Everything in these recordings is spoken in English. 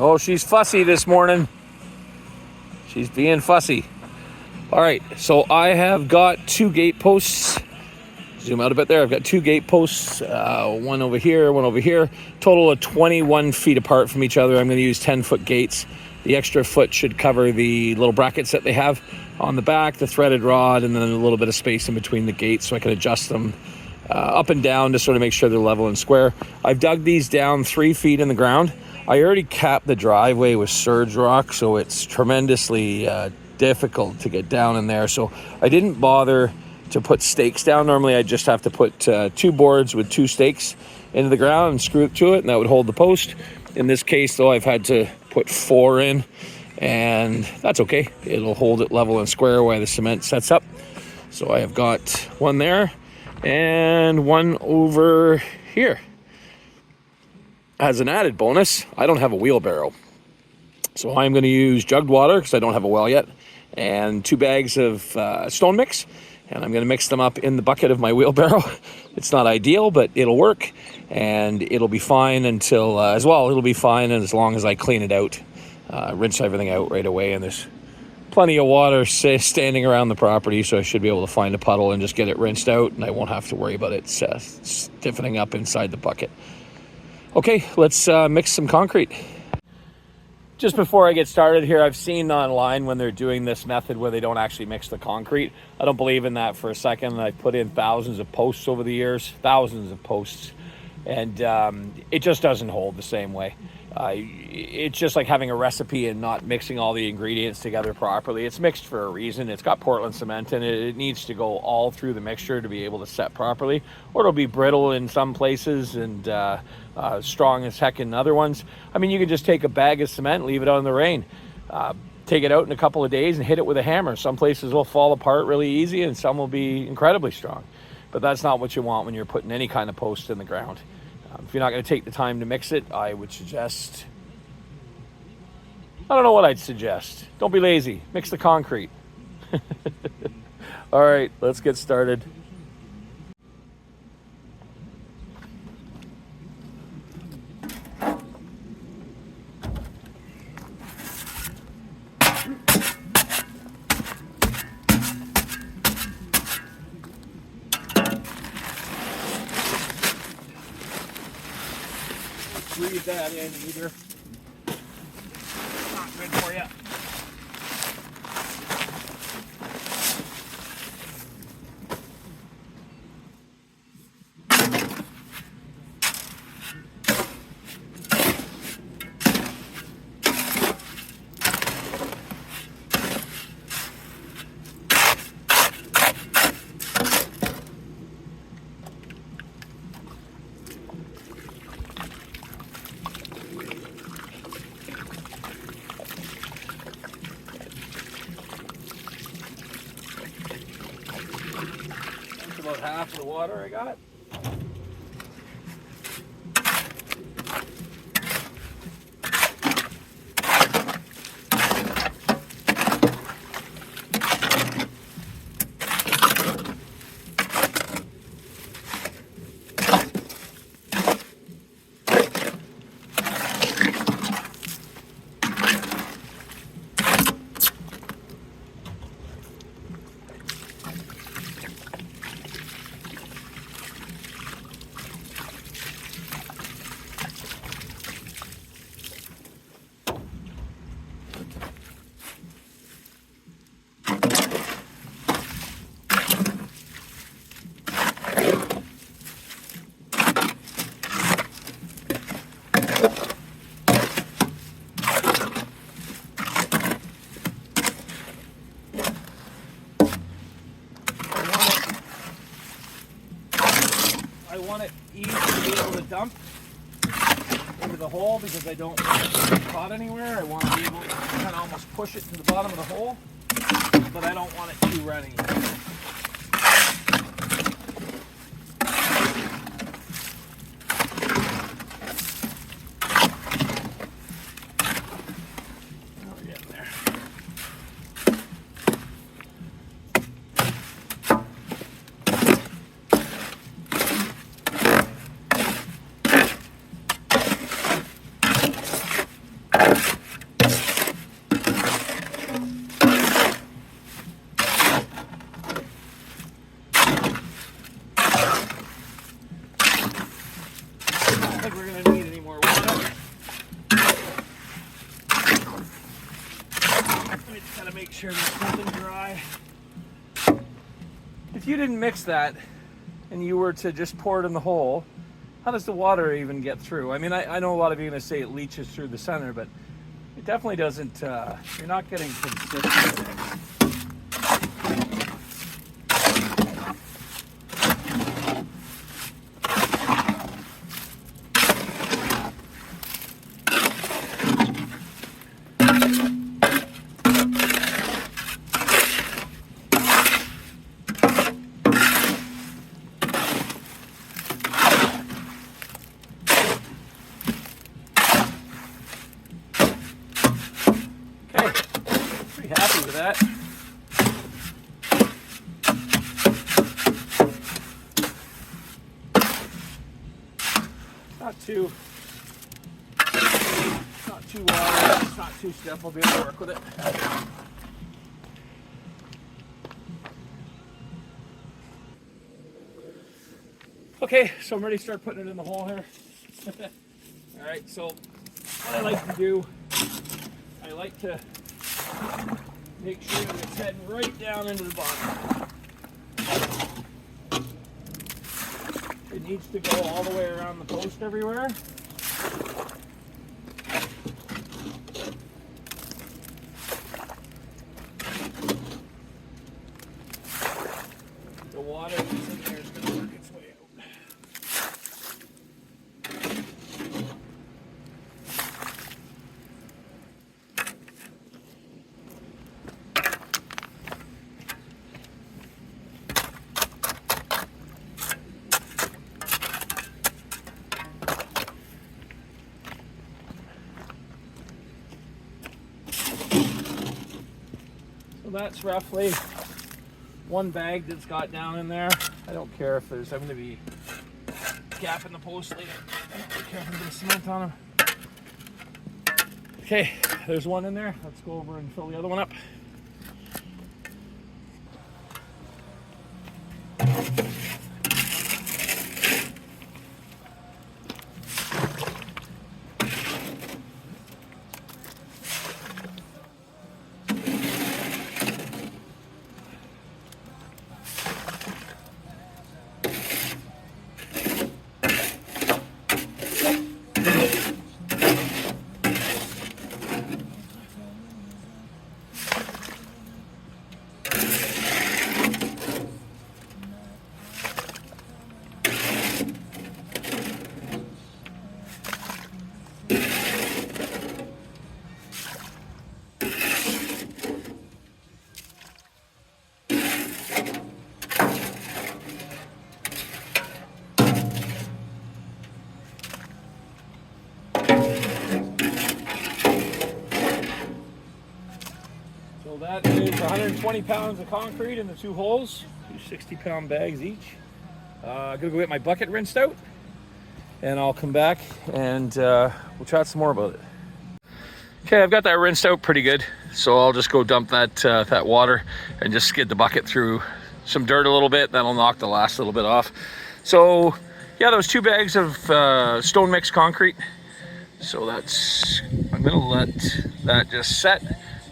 Oh, she's fussy this morning. She's being fussy. All right, so I have got 2 gate posts. Zoom out a bit there. I've got 2 gate posts, one over here, one over here. Total of 21 feet apart from each other. I'm going to use 10-foot gates. The extra foot should cover the little brackets that they have on the back, the threaded rod, and then a little bit of space in between the gates so I can adjust them up and down to sort of make sure they're level and square. I've dug these down 3 feet in the ground. I already capped the driveway with surge rock, so it's tremendously difficult to get down in there. So I didn't bother to put stakes down. Normally I just have to put 2 boards with 2 stakes into the ground and screw it to it, and that would hold the post. In this case though, I've had to put 4 in, and that's okay. It'll hold it level and square while the cement sets up. So I have got 1 there and 1 over here. As an added bonus, I don't have a wheelbarrow. So I'm going to use jugged water because I don't have a well yet, and 2 bags of stone mix, and I'm going to mix them up in the bucket of my wheelbarrow. It's not ideal, but it'll work, and it'll be fine until, it'll be fine as long as I clean it out, rinse everything out right away, and there's plenty of water standing around the property, so I should be able to find a puddle and just get it rinsed out, and I won't have to worry about it stiffening up inside the bucket. Okay, let's mix some concrete. Just before I get started here, I've seen online when they're doing this method where they don't actually mix the concrete. I don't believe in that for a second. I've put in thousands of posts over the years, thousands of posts, and it just doesn't hold the same way. It's just like having a recipe and not mixing all the ingredients together properly. It's mixed for a reason. It's got Portland cement in it. It needs to go all through the mixture to be able to set properly, or it'll be brittle in some places and strong as heck in other ones. I mean, you can just take a bag of cement, leave it out in the rain, take it out in a couple of days and hit it with a hammer. Some places will fall apart really easy and some will be incredibly strong. But that's not what you want when you're putting any kind of post in the ground. If you're not going to take the time to mix it, I would suggest, I don't know what I'd suggest. Don't be lazy. Mix the concrete. All right, let's get started. Breathe that in either. Not good for you. About half of the water I got. I want it easy to be able to dump into the hole because I don't want it to get caught anywhere. I want to be able to kind of almost push it to the bottom of the hole, but I don't want it too runny. Gotta make sure there's nothing dry. If you didn't mix that and you were to just pour it in the hole, how does the water even get through? I mean, I know a lot of you are gonna say it leaches through the center, but it definitely doesn't. You're not getting consistent mix. Happy with that. Not too watery, it's not too stiff. I'll be able to work with it. Okay, so I'm ready to start putting it in the hole here. All right, so what I like to do, I like to make sure that it's heading right down into the bottom. It needs to go all the way around the post everywhere. The water that's in there is going to work its way out. So that's roughly one bag that's got down in there. I don't care if there's going to be a gap in the post later. I don't care if I'm going to cement on them. Okay, there's one in there. Let's go over and fill the other one up. So that is 120 pounds of concrete in the two holes, two 60-pound bags each. I'm gonna go get my bucket rinsed out, and I'll come back and we'll chat some more about it. Okay, I've got that rinsed out pretty good, so I'll just go dump that that water and just skid the bucket through some dirt a little bit. That'll knock the last little bit off. So yeah, those 2 bags of stone mix concrete. So that's, I'm gonna let that just set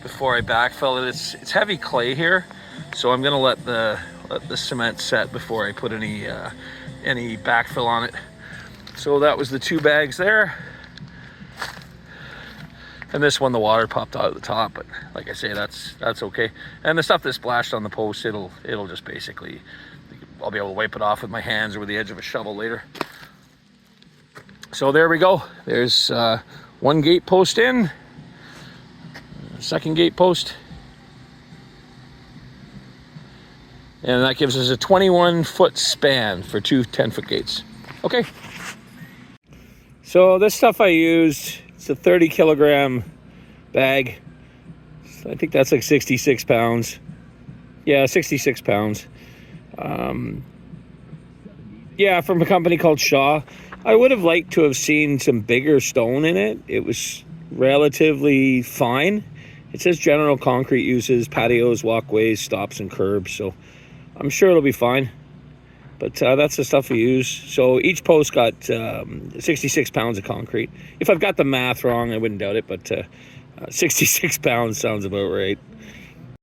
before I backfill it. It's heavy clay here, so I'm gonna let the cement set before I put any backfill on it. So that was the 2 bags there, and this one the water popped out at the top, but like I say, that's okay. And the stuff that splashed on the post, it'll just basically, I'll be able to wipe it off with my hands or with the edge of a shovel later. So there we go. There's one gate post in, second gate post, and that gives us a 21-foot span for 2 10-foot gates. Okay. So this stuff I used, it's a 30-kilogram bag. So I think that's like 66 pounds. Yeah, 66 pounds. Yeah, from a company called Shaw. I would have liked to have seen some bigger stone in it. It was relatively fine. It says general concrete uses, patios, walkways, stops, and curbs. So I'm sure it'll be fine. But that's the stuff we use. So each post got 66 pounds of concrete. If I've got the math wrong, I wouldn't doubt it. But 66 pounds sounds about right.